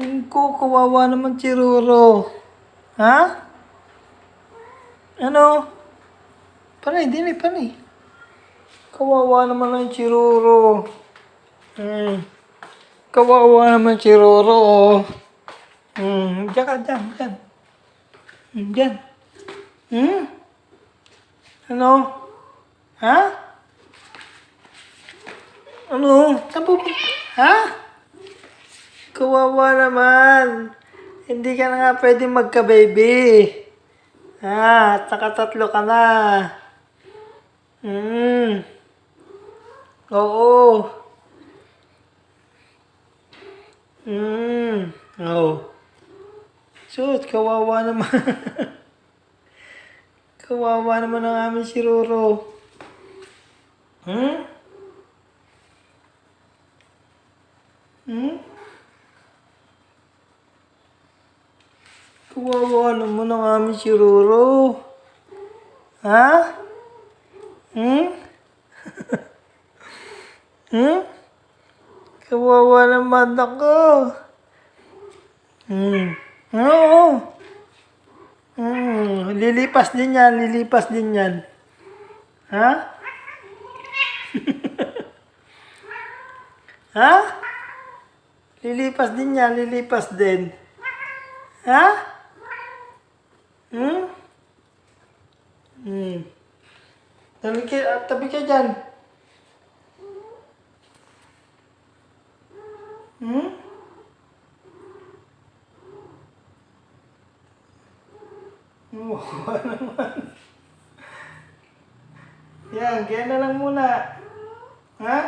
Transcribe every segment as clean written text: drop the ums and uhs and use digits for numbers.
Kawawa naman si Roro. Ha? Ano? Panay, dili, panay. Kawawa naman ang si Roro. Kawawa naman si Roro. Diyan ka, diyan, diyan. Diyan. Ano? Ha? Ano? Saan pupunta? Ha? Kawawa naman. Hindi ka na nga pwede magka-baby. Nakatatlo ka na. Oo. Oo. Sus, kawawa naman. Kawawa naman ang aming si Roro. Kawawa naman ang aming si Roro. Ha? Kawawa naman ako. Oo. Lilipas din yan, lilipas din yan. Ha? Ha? Lilipas din yan, lilipas din. Ha? Tabi ka dyan. Kawawa naman. Yan, kaya na lang muna. Ha?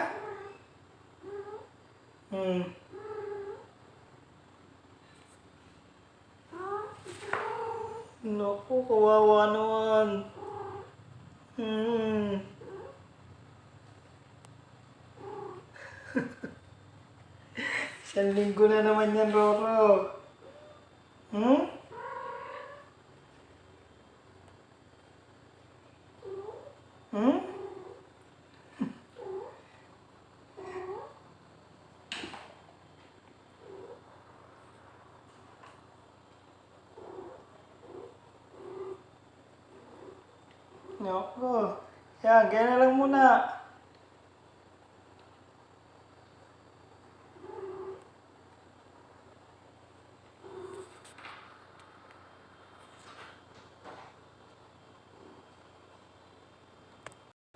Naku, kawawa naman. Isang linggo na naman yan, Roro. Naku. Yan, kaya na lang muna.